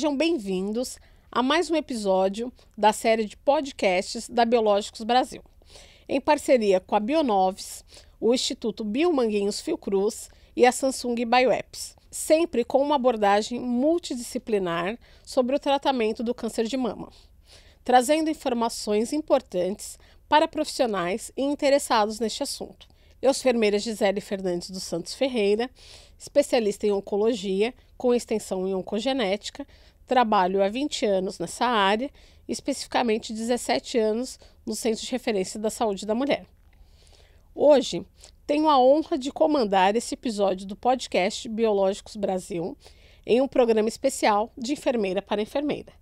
Sejam bem-vindos a mais um episódio da série de podcasts da Biológicos Brasil, em parceria com a Bionovis, o Instituto Biomanguinhos Fiocruz e a Samsung Bioapps, sempre com uma abordagem multidisciplinar sobre o tratamento do câncer de mama, trazendo informações importantes para profissionais e interessados neste assunto. Eu sou a enfermeira Gisele Fernandes dos Santos Ferreira, especialista em oncologia, com extensão em oncogenética, trabalho há 20 anos nessa área, especificamente 17 anos no Centro de Referência da Saúde da Mulher. Hoje, tenho a honra de comandar esse episódio do podcast Biológicos Brasil em um programa especial de enfermeira para enfermeira.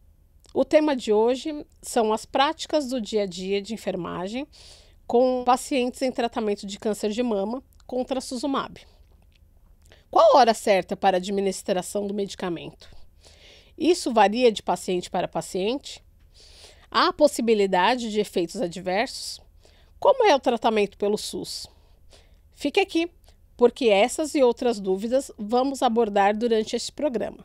O tema de hoje são as práticas do dia a dia de enfermagem com pacientes em tratamento de câncer de mama com trastuzumab. Qual a hora certa para a administração do medicamento? Isso varia de paciente para paciente? Há a possibilidade de efeitos adversos? Como é o tratamento pelo SUS? Fique aqui, porque essas e outras dúvidas vamos abordar durante este programa.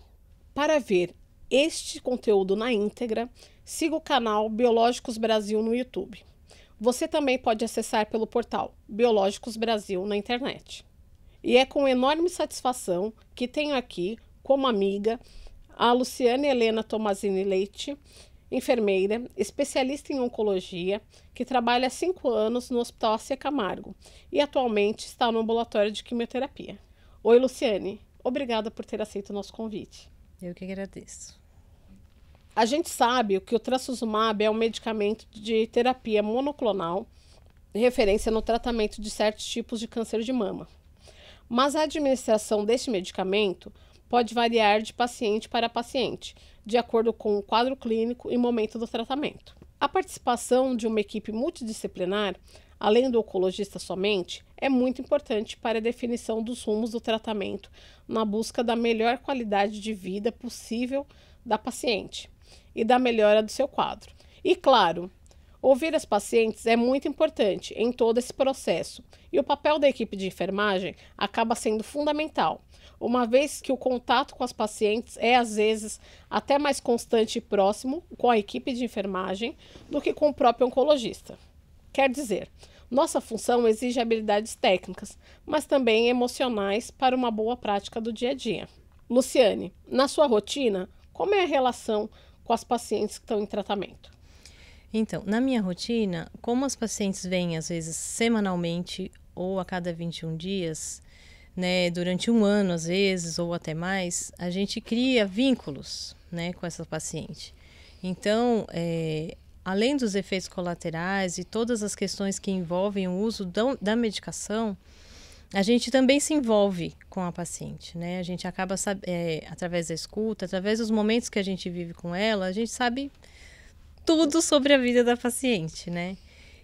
Para ver este conteúdo na íntegra, siga o canal Biológicos Brasil no YouTube. Você também pode acessar pelo portal Biológicos Brasil na internet. E é com enorme satisfação que tenho aqui, como amiga, a Luciane Helena Tomazini Leite, enfermeira, especialista em oncologia, que trabalha há 5 anos no Hospital AC Camargo e atualmente está no ambulatório de quimioterapia. Oi, Luciane. Obrigada por ter aceito o nosso convite. Eu que agradeço. A gente sabe que o trastuzumab é um medicamento de terapia monoclonal, referência no tratamento de certos tipos de câncer de mama. Mas a administração deste medicamento pode variar de paciente para paciente, de acordo com o quadro clínico e momento do tratamento. A participação de uma equipe multidisciplinar, além do oncologista somente, é muito importante para a definição dos rumos do tratamento na busca da melhor qualidade de vida possível da paciente e da melhora do seu quadro. E claro, ouvir as pacientes é muito importante em todo esse processo e o papel da equipe de enfermagem acaba sendo fundamental, uma vez que o contato com as pacientes é às vezes até mais constante e próximo com a equipe de enfermagem do que com o próprio oncologista. Quer dizer, nossa função exige habilidades técnicas, mas também emocionais para uma boa prática do dia a dia. Luciane, na sua rotina, como é a relação com as pacientes que estão em tratamento? Então, na minha rotina, como as pacientes vêm às vezes semanalmente ou a cada 21 dias, né, durante um ano às vezes ou até mais, a gente cria vínculos, né, com essa paciente. Então, além dos efeitos colaterais e todas as questões que envolvem o uso da medicação, a gente também se envolve com a paciente, né? A gente acaba, através da escuta, através dos momentos que a gente vive com ela, a gente sabe tudo sobre a vida da paciente, né?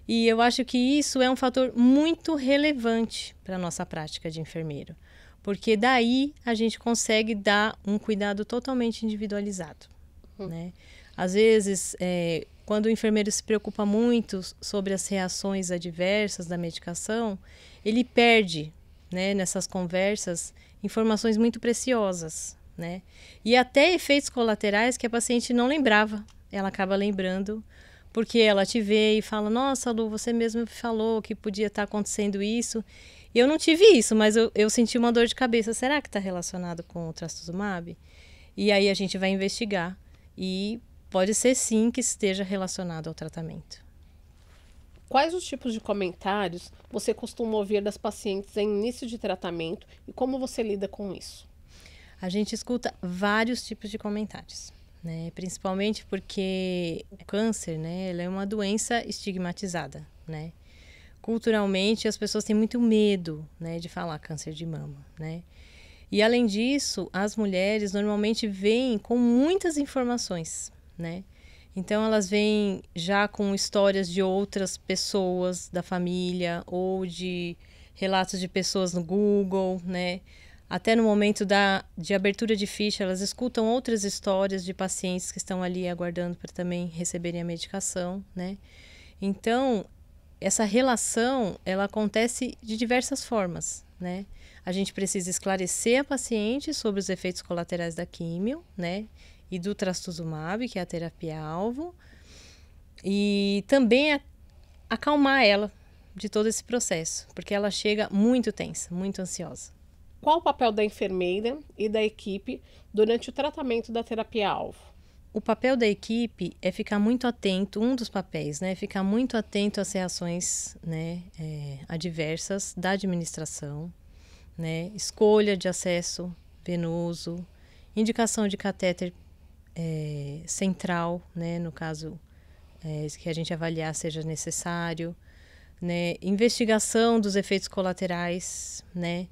E eu acho que isso é um fator muito relevante para a nossa prática de enfermeiro, porque daí a gente consegue dar um cuidado totalmente individualizado, né? Às vezes, quando o enfermeiro se preocupa muito sobre as reações adversas da medicação, ele perde, né, nessas conversas, informações muito preciosas, né? E até efeitos colaterais que a paciente não lembrava, ela acaba lembrando, porque ela te vê e fala, nossa, Lu, você mesmo falou que podia estar acontecendo isso. E eu não tive isso, mas eu senti uma dor de cabeça. Será que está relacionado com o trastuzumab? E aí a gente vai investigar e pode ser sim que esteja relacionado ao tratamento. Quais os tipos de comentários você costuma ouvir das pacientes em início de tratamento e como você lida com isso? A gente escuta vários tipos de comentários, né? Principalmente porque o câncer, né, ele é uma doença estigmatizada, né? Culturalmente, as pessoas têm muito medo, né, de falar câncer de mama, né? E além disso, as mulheres normalmente vêm com muitas informações, né? Então, elas vêm já com histórias de outras pessoas da família ou de relatos de pessoas no Google, né? Até no momento de abertura de ficha, elas escutam outras histórias de pacientes que estão ali aguardando para também receberem a medicação, né? Então, essa relação, ela acontece de diversas formas, né? A gente precisa esclarecer a paciente sobre os efeitos colaterais da químio, né? e do trastuzumab, que é a terapia-alvo, e também acalmar ela de todo esse processo, porque ela chega muito tensa, muito ansiosa. Qual o papel da enfermeira e da equipe durante o tratamento da terapia-alvo? O papel da equipe é ficar muito atento, um dos papéis, né? Ficar muito atento às reações, né, adversas da administração, né? Escolha de acesso venoso, indicação de catéter central, né? No caso que a gente avaliar seja necessário, né? Investigação dos efeitos colaterais, né?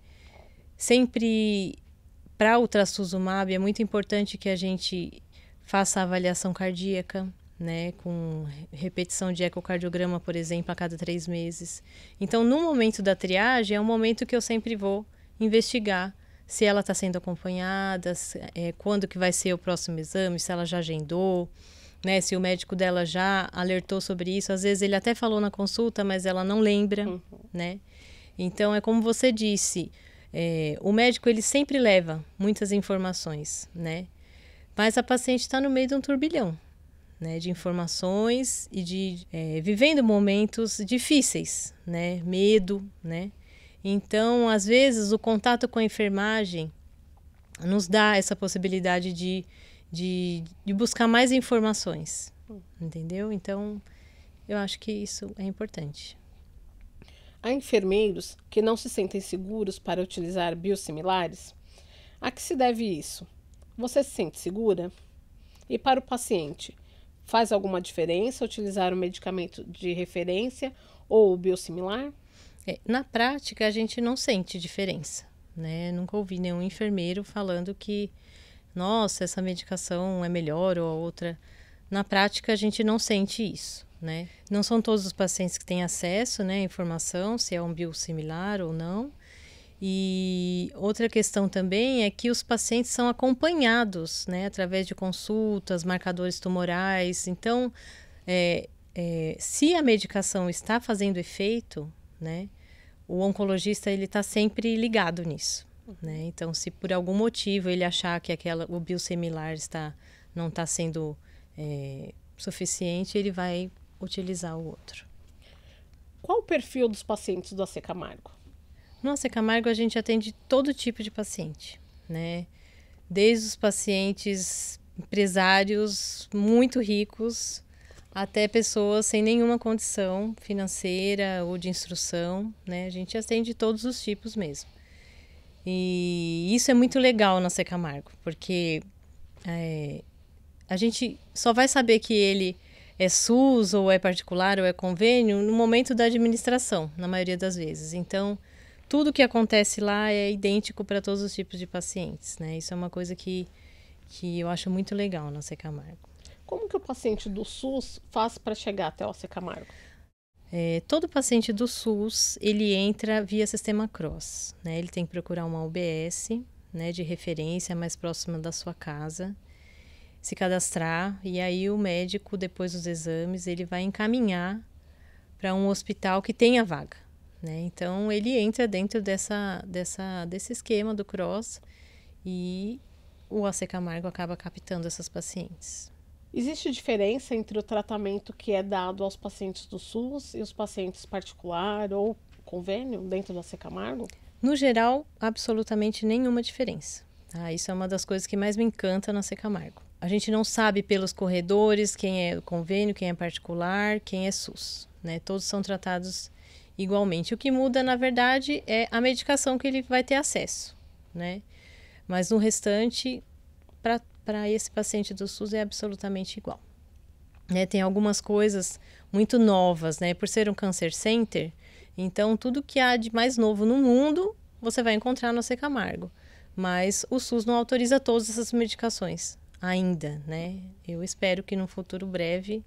Sempre para o trastuzumab é muito importante que a gente faça a avaliação cardíaca, né, com repetição de ecocardiograma, por exemplo, a cada 3 meses. Então, no momento da triagem, é um momento que eu sempre vou investigar se ela está sendo acompanhada, quando que vai ser o próximo exame, se ela já agendou, né, se o médico dela já alertou sobre isso. Às vezes ele até falou na consulta, mas ela não lembra, né? Então, é como você disse, o médico ele sempre leva muitas informações, né? Mas a paciente está no meio de um turbilhão, né, de informações e de vivendo momentos difíceis, né, medo, né. Então, às vezes, o contato com a enfermagem nos dá essa possibilidade de buscar mais informações, entendeu? Então, eu acho que isso é importante. Há enfermeiros que não se sentem seguros para utilizar biosimilares? A que se deve isso? Você se sente segura? E para o paciente, faz alguma diferença utilizar um medicamento de referência ou o biosimilar? Na prática, a gente não sente diferença, né? Nunca ouvi nenhum enfermeiro falando que, nossa, essa medicação é melhor ou a outra. Na prática, a gente não sente isso, né? Não são todos os pacientes que têm acesso, né, à informação, se é um biosimilar ou não. E outra questão também é que os pacientes são acompanhados, né, através de consultas, marcadores tumorais. Então, se a medicação está fazendo efeito, né, o oncologista ele está sempre ligado nisso, né? Então, se por algum motivo ele achar que o biosimilar não está sendo suficiente, ele vai utilizar o outro. Qual o perfil dos pacientes do AC Camargo? No AC Camargo, a gente atende todo tipo de paciente, né? Desde os pacientes empresários muito ricos até pessoas sem nenhuma condição financeira ou de instrução, né? A gente atende todos os tipos mesmo. E isso é muito legal no AC Camargo, porque a gente só vai saber que ele é SUS ou é particular ou é convênio no momento da administração, na maioria das vezes. Então, tudo que acontece lá é idêntico para todos os tipos de pacientes, né? Isso é uma coisa que eu acho muito legal no AC Camargo. Como que o paciente do SUS faz para chegar até o AC Camargo? Todo paciente do SUS, ele entra via Sistema CROSS, né? Ele tem que procurar uma UBS, né, de referência mais próxima da sua casa, se cadastrar, e aí o médico, depois dos exames, ele vai encaminhar para um hospital que tenha vaga, né? Então, ele entra dentro desse esquema do CROSS e o AC Camargo acaba captando essas pacientes. Existe diferença entre o tratamento que é dado aos pacientes do SUS e os pacientes particular ou convênio dentro do AC Camargo? No geral, absolutamente nenhuma diferença. Tá? Isso é uma das coisas que mais me encanta no AC Camargo. A gente não sabe pelos corredores quem é convênio, quem é particular, quem é SUS, né? Todos são tratados igualmente. O que muda, na verdade, é a medicação que ele vai ter acesso, né? Mas no restante, para esse paciente do SUS é absolutamente igual. Né? Tem algumas coisas muito novas, né? Por ser um cancer center, então tudo que há de mais novo no mundo, você vai encontrar no AC Camargo. Mas o SUS não autoriza todas essas medicações ainda, né? Eu espero que no futuro breve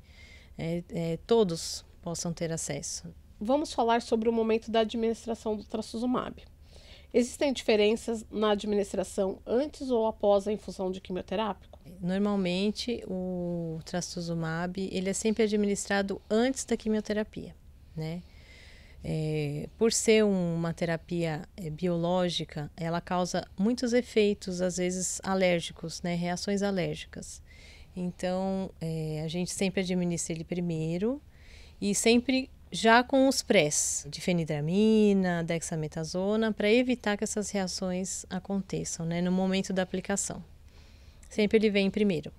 todos possam ter acesso. Vamos falar sobre o momento da administração do trastuzumab. Existem diferenças na administração antes ou após a infusão de quimioterápico? Normalmente, o trastuzumab ele é sempre administrado antes da quimioterapia, né? Por ser uma terapia biológica, ela causa muitos efeitos, às vezes alérgicos, né? Reações alérgicas. Então, a gente sempre administra ele primeiro e sempre já com os prés, difenidramina, dexametasona, para evitar que essas reações aconteçam, né? No momento da aplicação. Sempre ele vem primeiro.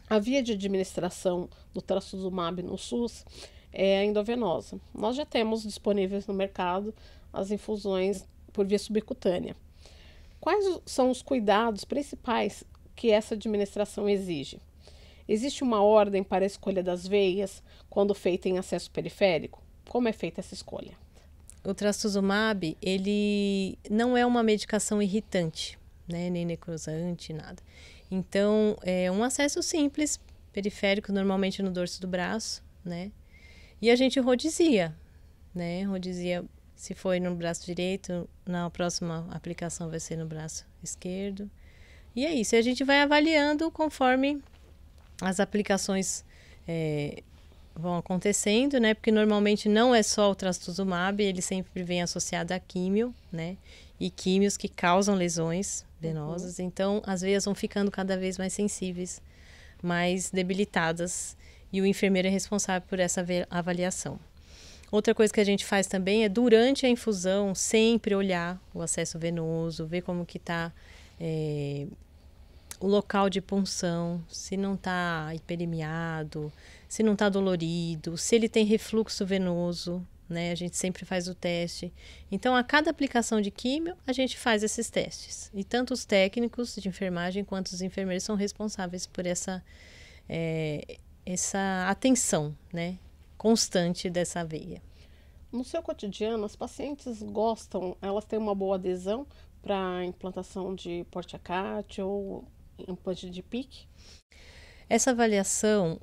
A via de administração do trastuzumab no SUS é a endovenosa. Nós já temos disponíveis no mercado as infusões por via subcutânea. Quais são os cuidados principais que essa administração exige? Existe uma ordem para a escolha das veias quando feita em acesso periférico? Como é feita essa escolha? O trastuzumab, ele não é uma medicação irritante, né? Nem necrosante, nada. Então, é um acesso simples, periférico, normalmente no dorso do braço, né? E a gente rodizia, né? Rodizia, se foi no braço direito, na próxima aplicação vai ser no braço esquerdo. E é isso, e a gente vai avaliando conforme as aplicações vão acontecendo, né? Porque normalmente não é só o trastuzumab, ele sempre vem associado a químio, né? E químios que causam lesões venosas. Então, as veias vão ficando cada vez mais sensíveis, mais debilitadas. E o enfermeiro é responsável por essa avaliação. Outra coisa que a gente faz também é, durante a infusão, sempre olhar o acesso venoso, ver como que está o local de punção, se não está hiperemiado, se não está dolorido, se ele tem refluxo venoso, né? A gente sempre faz o teste. Então, a cada aplicação de químio, a gente faz esses testes. E tanto os técnicos de enfermagem quanto os enfermeiros são responsáveis por essa atenção, né, constante dessa veia. No seu cotidiano, as pacientes gostam, elas têm uma boa adesão para a implantação de porte-acate ou implante de PIC? Essa avaliação,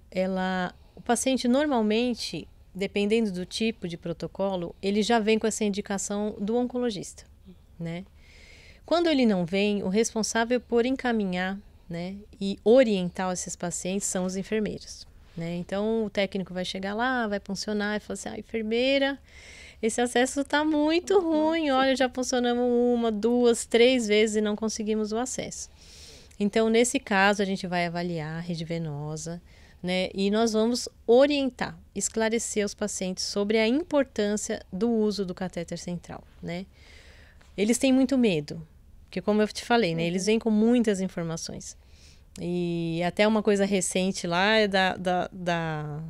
o paciente normalmente, dependendo do tipo de protocolo, ele já vem com essa indicação do oncologista, né? Quando ele não vem, o responsável por encaminhar, né, e orientar esses pacientes são os enfermeiros, né? Então, o técnico vai chegar lá, vai puncionar e falar assim, enfermeira, esse acesso está muito ruim, olha, já puncionamos 1, 2, 3 vezes e não conseguimos o acesso. Então, nesse caso, a gente vai avaliar a rede venosa, né? E nós vamos orientar, esclarecer os pacientes sobre a importância do uso do catéter central, né? Eles têm muito medo, porque como eu te falei, né? Eles vêm com muitas informações. E até uma coisa recente lá é da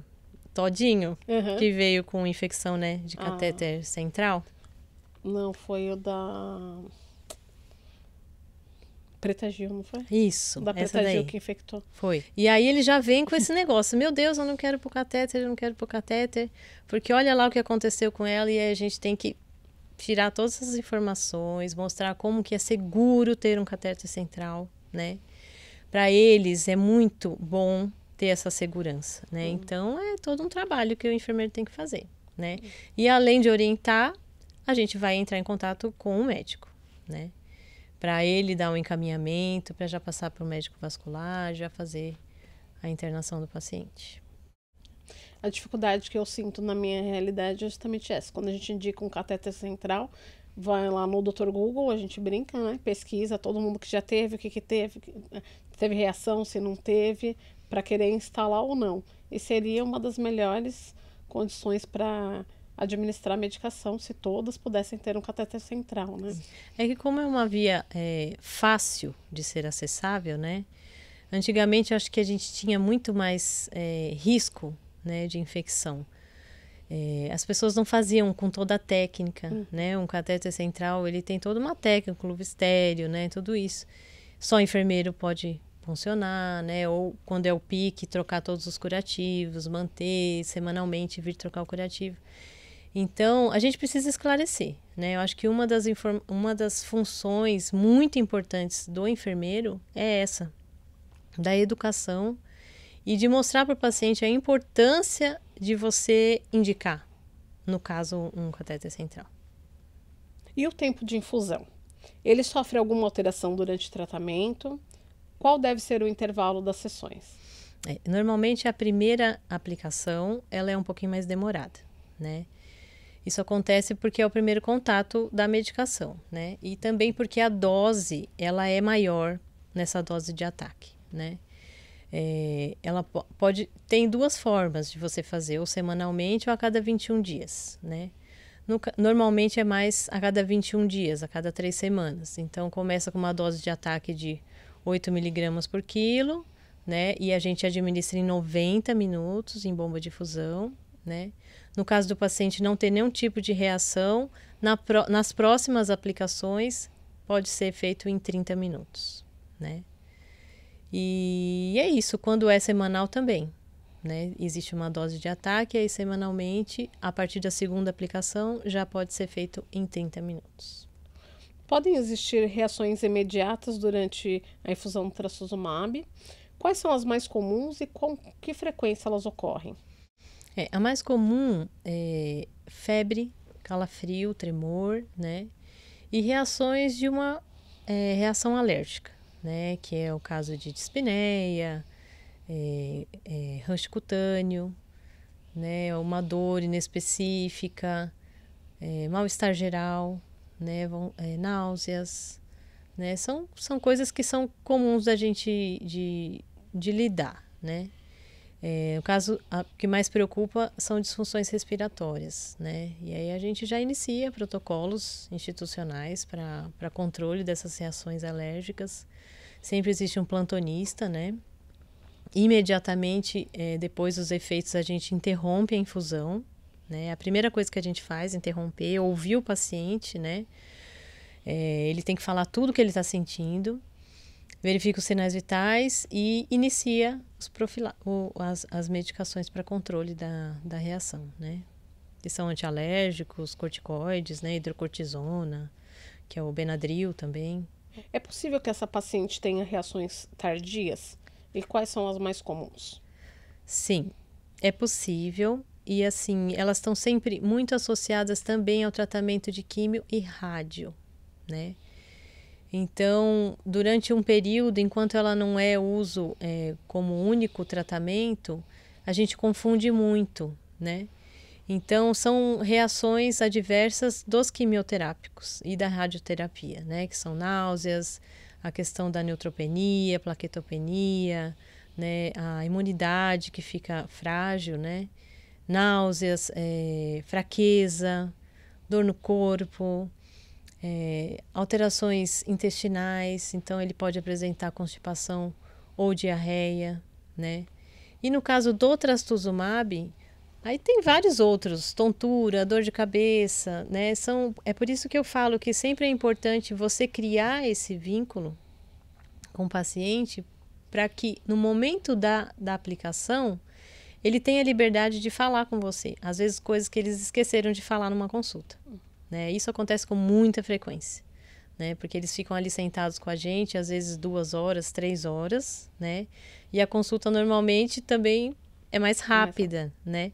Todinho, que veio com infecção, né? De catéter central. Não, foi o da Preta Gil, não foi? Isso, da essa Preta daí. Gil que infectou. Foi. E aí ele já vem com esse negócio. Meu Deus, eu não quero pôr catéter, eu não quero pôr catéter. Porque olha lá o que aconteceu com ela e aí a gente tem que tirar todas essas informações, mostrar como que é seguro ter um catéter central, né? Para eles é muito bom ter essa segurança, né? Então, é todo um trabalho que o enfermeiro tem que fazer, né? E além de orientar, a gente vai entrar em contato com o médico, né? Para ele dar um encaminhamento, para já passar para o médico vascular, já fazer a internação do paciente. A dificuldade que eu sinto na minha realidade é justamente essa. Quando a gente indica um catéter central, vai lá no Dr. Google, a gente brinca, né? Pesquisa todo mundo que já teve, o que teve reação, se não teve, para querer instalar ou não. E seria uma das melhores condições para administrar a medicação, se todas pudessem ter um catéter central, né? É que como é uma via fácil de ser acessável, né? Antigamente, eu acho que a gente tinha muito mais risco, né, de infecção. As pessoas não faziam com toda a técnica, né? Um catéter central, ele tem toda uma técnica, clube estéreo, né? Tudo isso. Só o enfermeiro pode funcionar, né? Ou quando é o PIC, trocar todos os curativos, manter semanalmente, vir trocar o curativo. Então, a gente precisa esclarecer, né? Eu acho que uma das funções muito importantes do enfermeiro é essa, da educação e de mostrar para o paciente a importância de você indicar, no caso, um catéter central. E o tempo de infusão? Ele sofre alguma alteração durante o tratamento? Qual deve ser o intervalo das sessões? Normalmente, a primeira aplicação ela é um pouquinho mais demorada, né? Isso acontece porque é o primeiro contato da medicação, né? E também porque a dose, ela é maior nessa dose de ataque, né? Ela tem duas formas de você fazer, ou semanalmente ou a cada 21 dias, né? Normalmente é mais a cada 21 dias, a cada 3 semanas. Então, começa com uma dose de ataque de 8 miligramas por quilo, né? E a gente administra em 90 minutos em bomba de infusão, né? No caso do paciente não ter nenhum tipo de reação, nas próximas aplicações pode ser feito em 30 minutos, né? E é isso, quando é semanal também, né? Existe uma dose de ataque, aí semanalmente, a partir da segunda aplicação, já pode ser feito em 30 minutos. Podem existir reações imediatas durante a infusão do trastuzumab? Quais são as mais comuns e com que frequência elas ocorrem? A mais comum é febre, calafrio, tremor, né? E reações de uma reação alérgica, né? Que é o caso de dispneia, rash cutâneo, né? Uma dor inespecífica, mal-estar geral, né? Náuseas, né? São coisas que são comuns da gente de lidar, né? O caso que mais preocupa são disfunções respiratórias, né? E aí a gente já inicia protocolos institucionais para controle dessas reações alérgicas. Sempre existe um plantonista, né? Imediatamente depois dos efeitos a gente interrompe a infusão, né? A primeira coisa que a gente faz é interromper, ouvir o paciente, né? Ele tem que falar tudo o que ele está sentindo, verifica os sinais vitais e inicia as medicações para controle da reação, né? Que são antialérgicos, corticoides, né? Hidrocortisona, que é o Benadryl também. É possível que essa paciente tenha reações tardias? E quais são as mais comuns? Sim, é possível. E assim, elas estão sempre muito associadas também ao tratamento de químio e rádio, né? Então, durante um período, enquanto ela não é uso como único tratamento, a gente confunde muito, né? Então, são reações adversas dos quimioterápicos e da radioterapia, né? Que são náuseas, a questão da neutropenia, plaquetopenia, né? A imunidade que fica frágil, né? Náuseas, fraqueza, dor no corpo, alterações intestinais, então ele pode apresentar constipação ou diarreia, né? E no caso do trastuzumab, aí tem vários outros, tontura, dor de cabeça, né? É por isso que eu falo que sempre é importante você criar esse vínculo com o paciente para que no momento da aplicação ele tenha liberdade de falar com você. Às vezes coisas que eles esqueceram de falar numa consulta. Né? Isso acontece com muita frequência, né? Porque eles ficam ali sentados com a gente, às vezes 2 horas, 3 horas, né? E a consulta normalmente também é mais rápida, né?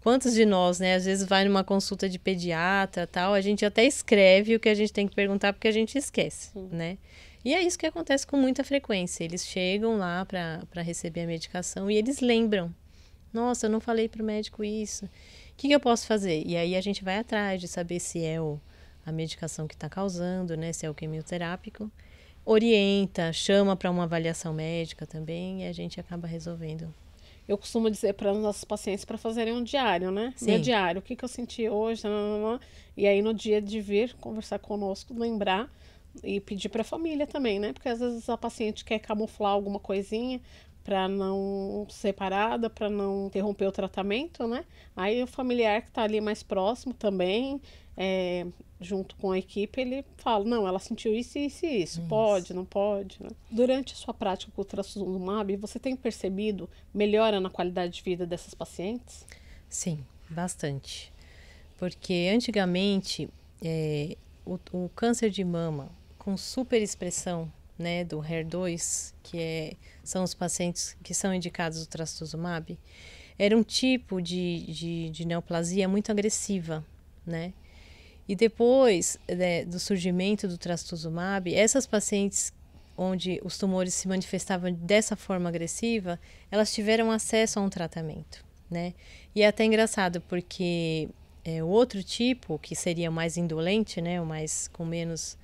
Quantos de nós, né? Às vezes vai numa consulta de pediatra, tal, a gente até escreve o que a gente tem que perguntar porque a gente esquece, né? E é isso que acontece com muita frequência. Eles chegam lá para receber a medicação e eles lembram. Nossa, eu não falei para o médico isso. O que eu posso fazer? E aí a gente vai atrás de saber se é a medicação que está causando, né? Se é o quimioterápico. Orienta, chama para uma avaliação médica também e a gente acaba resolvendo. Eu costumo dizer para os nossos pacientes para fazerem um diário, né? Sim. Meu diário, o que eu senti hoje, e aí no dia de vir conversar conosco, lembrar e pedir para a família também, né? Porque às vezes a paciente quer camuflar alguma coisinha para não ser parada, para não interromper o tratamento, né? Aí o familiar que está ali mais próximo também, junto com a equipe, ele fala, não, ela sentiu isso, isso e isso, pode, não pode, né? Durante a sua prática com o trastuzumab, você tem percebido melhora na qualidade de vida dessas pacientes? Sim, bastante. Porque antigamente, o câncer de mama com superexpressão, né, do HER2, são os pacientes que são indicados do trastuzumab, era um tipo de neoplasia muito agressiva, né? E depois do surgimento do trastuzumab, essas pacientes onde os tumores se manifestavam dessa forma agressiva, elas tiveram acesso a um tratamento, né? E é até engraçado porque o outro tipo, que seria mais indolente, né, o mais com menos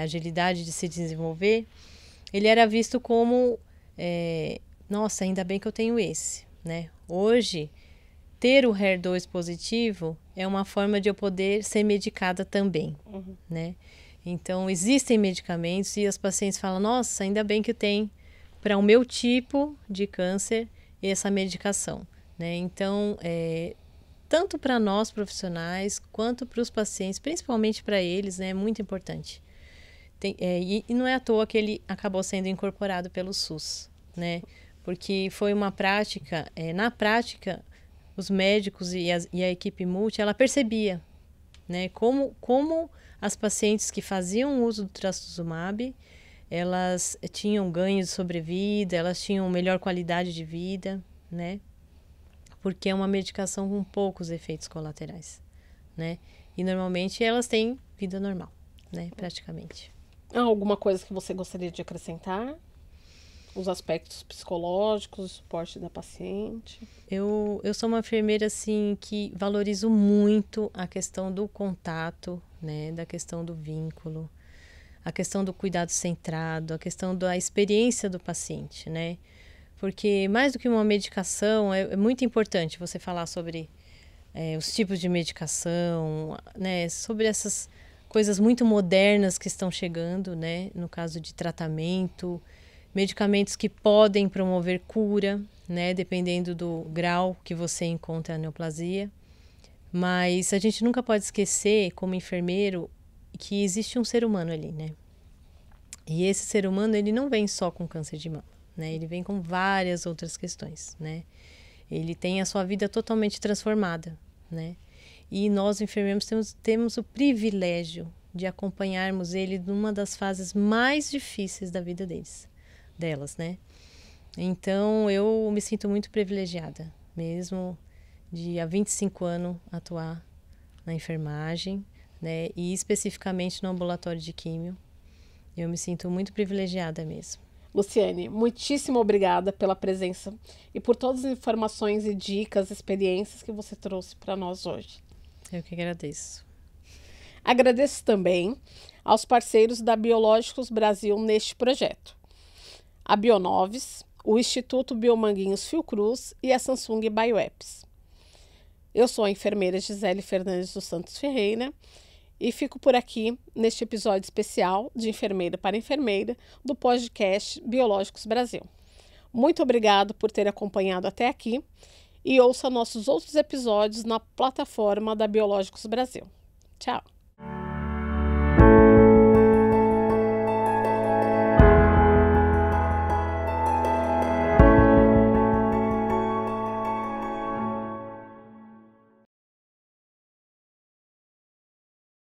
agilidade de se desenvolver, ele era visto como, nossa, ainda bem que eu tenho esse, né? Hoje, ter o HER2 positivo é uma forma de eu poder ser medicada também, né? Então, existem medicamentos e os pacientes falam, nossa, ainda bem que eu tenho para o meu tipo de câncer essa medicação, né? Então, tanto para nós profissionais quanto para os pacientes, principalmente para eles, né, é muito importante. E não é à toa que ele acabou sendo incorporado pelo SUS, né? Porque foi uma prática, na prática, os médicos e a equipe multi, ela percebia, né, como as pacientes que faziam uso do trastuzumab, elas tinham ganhos de sobrevida, elas tinham melhor qualidade de vida, né? Porque é uma medicação com poucos efeitos colaterais, né? E normalmente elas têm vida normal, né? Praticamente. Há alguma coisa que você gostaria de acrescentar? Os aspectos psicológicos, o suporte da paciente? Eu sou uma enfermeira, assim, que valorizo muito a questão do contato, né? Da questão do vínculo, a questão do cuidado centrado, a questão da experiência do paciente, né? Porque mais do que uma medicação, é muito importante você falar sobre os tipos de medicação, né? Sobre essas coisas muito modernas que estão chegando, né? No caso de tratamento, medicamentos que podem promover cura, né? Dependendo do grau que você encontra a neoplasia. Mas a gente nunca pode esquecer, como enfermeiro, que existe um ser humano ali, né? E esse ser humano, ele não vem só com câncer de mama, né? Ele vem com várias outras questões, né? Ele tem a sua vida totalmente transformada, né? E nós, enfermeiros, temos o privilégio de acompanharmos ele numa das fases mais difíceis da vida delas, né? Então, eu me sinto muito privilegiada, mesmo de há 25 anos atuar na enfermagem, né? E especificamente no ambulatório de químio. Eu me sinto muito privilegiada mesmo. Luciane, muitíssimo obrigada pela presença e por todas as informações e dicas, experiências que você trouxe para nós hoje. Eu que agradeço. Agradeço também aos parceiros da Biológicos Brasil neste projeto. A Bionovis, o Instituto Biomanguinhos Fiocruz e a Samsung Bioapps. Eu sou a enfermeira Gisele Fernandes dos Santos Ferreira e fico por aqui neste episódio especial de Enfermeira para Enfermeira do podcast Biológicos Brasil. Muito obrigado por ter acompanhado até aqui e ouça nossos outros episódios na plataforma da Biológicos Brasil. Tchau!